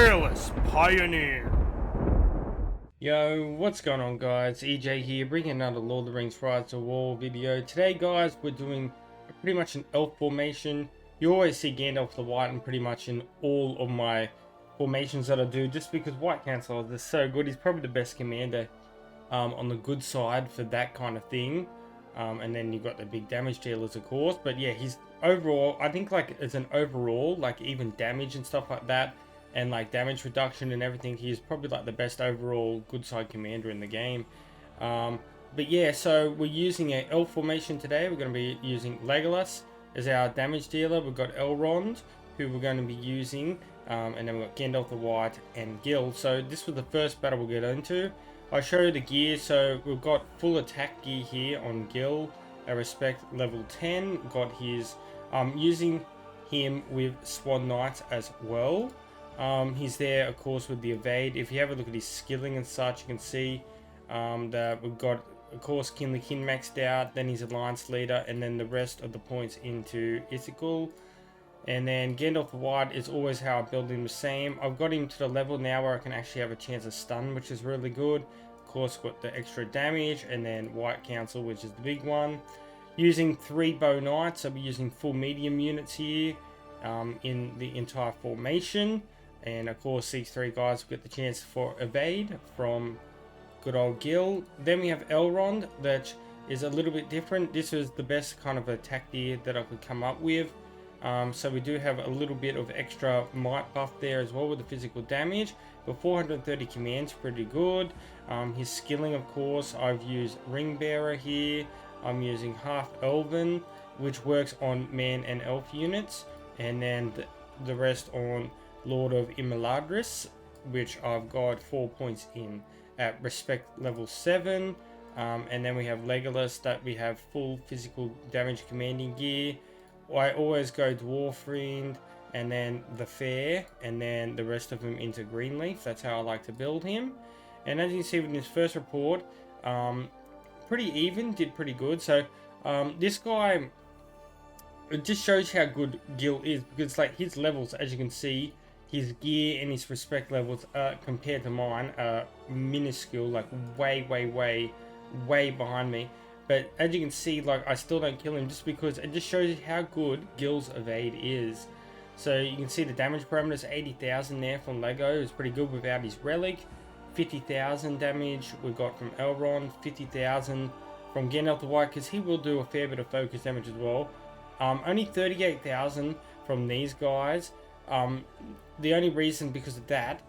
fearless pioneer. Yo, what's going on guys? EJ here, bringing another Lord of the Rings Rise to War video. Today guys, we're doing pretty much an elf formation. You always see Gandalf the White and pretty much in all of my formations that I do, just because White Council is so good. He's probably the best commander on the good side for that kind of thing. And then you've got the big damage dealers of course, but yeah, he's overall, I think like as an overall, like even damage and stuff like that, and like damage reduction and everything, he's probably like the best overall good side commander in the game. But yeah, so we're using a elf formation today. We're going to be using Legolas as our damage dealer. We've got Elrond, who we're going to be using, and then we've got Gandalf the White and Gil. So this was the first battle we'll get into. I'll show you the gear. So we've got full attack gear here on Gil, a respect level 10. Got his, using him with Swan Knights as well. He's there of course with the evade. If you have a look at his skilling and such, you can see that we've got of course Kin the Kin maxed out, then he's alliance leader, and then the rest of the points into Ithacal. And then Gandalf the White is always how I build him the same. I've got him to the level now where I can actually have a chance of stun, which is really good. Of course got the extra damage, and then White Council, which is the big one. Using 3 bow knights, I'll be using full medium units here in the entire formation. And of course these 3 guys will get the chance for evade from good old Gil. Then we have Elrond, that is a little bit different. This was the best kind of attack gear that I could come up with. So we do have a little bit of extra might buff there as well with the physical damage, but 430 commands, pretty good. His skilling of course, I've used Ring Bearer here. I'm using half Elven, which works on man and elf units, and then the rest on Lord of Imladris, which I've got 4 points in at respect level 7. And then we have Legolas, that we have full physical damage commanding gear. I always go Dwarfriend and then the Fair, and then the rest of them into Greenleaf. That's how I like to build him. And as you can see with his first report, pretty even, did pretty good. So this guy, it just shows how good Gil is, because like his levels, as you can see, his gear and his respect levels compared to mine are minuscule, like way behind me. But as you can see, like I still don't kill him, just because it just shows you how good Gil's evade is. So you can see the damage parameters, 80,000 there from Lego is pretty good without his relic. 50,000 damage we got from Elrond, 50,000 from Gandalf the White, because he will do a fair bit of focus damage as well. Only 38,000 from these guys. The only reason because of that,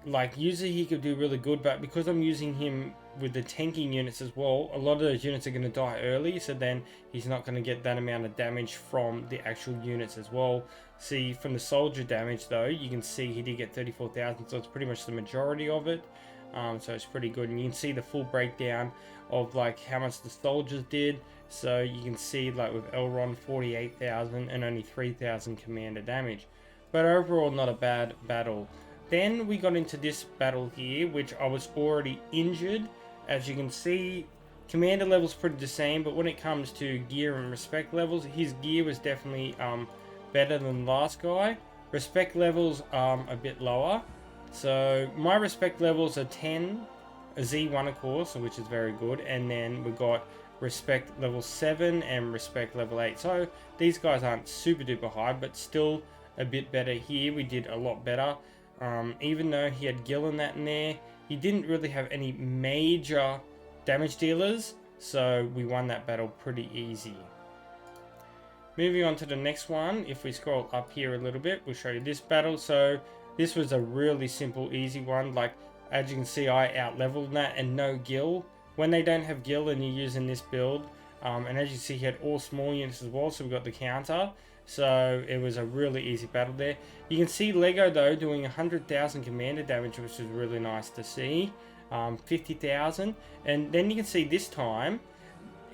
like usually he could do really good, but because I'm using him with the tanking units as well, a lot of those units are going to die early, so then he's not going to get that amount of damage from the actual units as well. See, from the soldier damage though, you can see he did get 34,000, so it's pretty much the majority of it. So it's pretty good, and you can see the full breakdown of like how much the soldiers did. So you can see like with Elrond 48,000 and only 3,000 commander damage, but overall not a bad battle. Then we got into this battle here, which I was already injured. As you can see, commander levels pretty the same, but when it comes to gear and respect levels, his gear was definitely better than the last guy. Respect levels a bit lower. So my respect levels are 10, a Z1 of course, which is very good, and then we got respect level 7 and respect level 8. So these guys aren't super duper high, but still a bit better here. We did a lot better. Even though he had Gil and that in there, he didn't really have any major damage dealers, so we won that battle pretty easy. Moving on to the next one, if we scroll up here a little bit, we'll show you this battle. So this was a really simple, easy one. Like as you can see, I out-leveled that and no Gil. When they don't have Gil and you're using this build, and as you see, he had all small units as well, so we got the counter. So it was a really easy battle there. You can see Lego though doing 100,000 commander damage, which is really nice to see. 50,000, and then you can see this time,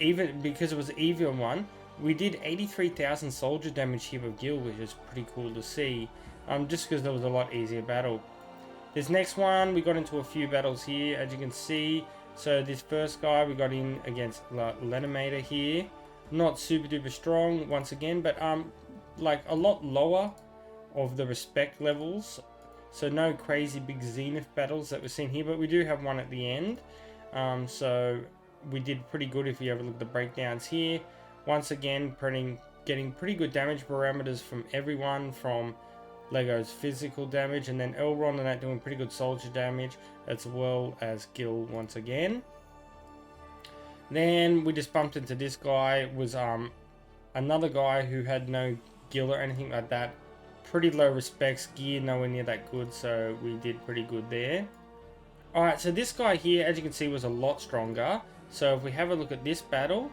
even because it was an even one, we did 83,000 soldier damage here with Gil, which is pretty cool to see. Just because there was a lot easier battle. This next one, we got into a few battles here, as you can see. So this first guy, we got in against Lenimator here. Not super duper strong once again, but like a lot lower of the respect levels So no crazy big Zenith battles that we're seeing here, but we do have one at the end. So we did pretty good if you ever look at the breakdowns here. Once again, getting pretty good damage parameters from everyone, from Lego's physical damage, and then Elrond and that doing pretty good soldier damage, as well as Gil once again. Then we just bumped into this guy. It was another guy who had no Gil or anything like that. Pretty low respects, gear nowhere near that good, so we did pretty good there. Alright, so this guy here, as you can see, was a lot stronger. So if we have a look at this battle,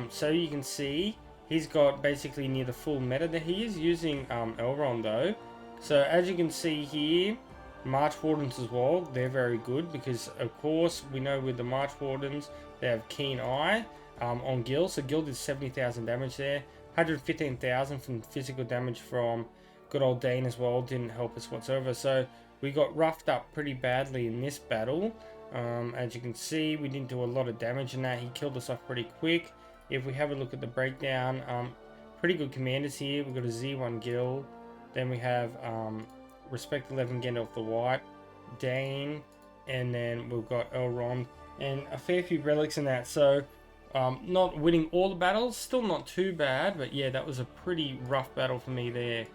so you can see he's got basically near the full meta that he is using Elrond though. So as you can see here, March Wardens as well, they're very good because of course we know with the March Wardens they have Keen Eye on Gil. So Gil did 70,000 damage there, 115,000 from physical damage from good old Dane as well, didn't help us whatsoever. So we got roughed up pretty badly in this battle. As you can see, we didn't do a lot of damage in that. He killed us off pretty quick. If we have a look at the breakdown, pretty good commanders here. We've got a Z1 Gil, then we have Respect 11 Gandalf the White, Dane, and then we've got Elrond, and a fair few relics in that. So not winning all the battles, still not too bad, but yeah, that was a pretty rough battle for me there.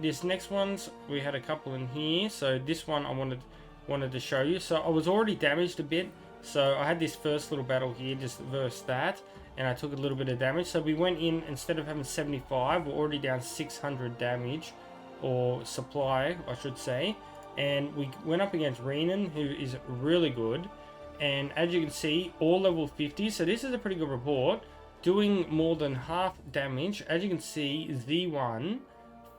This next one's, we had a couple in here. So this one I wanted to show you. So I was already damaged a bit. So I had this first little battle here, just versus that, and I took a little bit of damage. So we went in, instead of having 75, we're already down 600 damage, or supply, I should say. And we went up against Renan, who is really good. And as you can see, all level 50. So this is a pretty good report, doing more than half damage. As you can see, Z1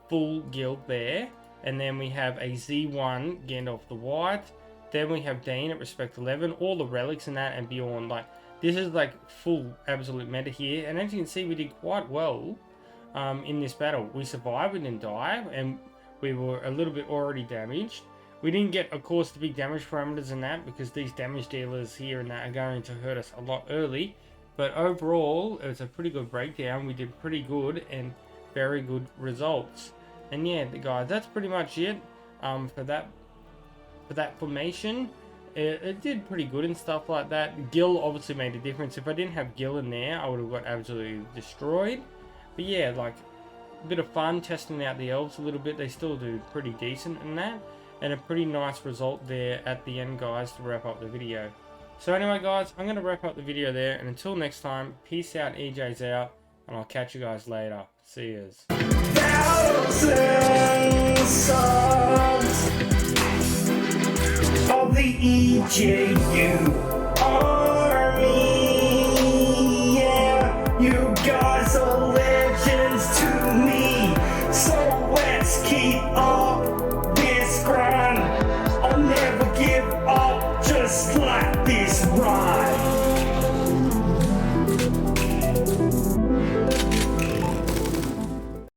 full guild there, and then we have a Z1 Gandalf the White. Then we have Dane at Respect 11, all the relics and that, and beyond. Like, this is like full absolute meta here, and as you can see, we did quite well in this battle. We survived, we didn't die, and we were a little bit already damaged. We didn't get, of course, the big damage parameters in that, because these damage dealers here and that are going to hurt us a lot early. But overall, it was a pretty good breakdown. We did pretty good and very good results. And yeah, guys, that's pretty much it for that formation. It did pretty good and stuff like that. Gil obviously made a difference. If I didn't have Gil in there, I would have got absolutely destroyed. But yeah, like, a bit of fun testing out the elves a little bit. They still do pretty decent in that, and a pretty nice result there at the end, guys, to wrap up the video. So anyway, guys, I'm going to wrap up the video there, and until next time, peace out, EJ's out, and I'll catch you guys later. See yous. Thousands of the EJU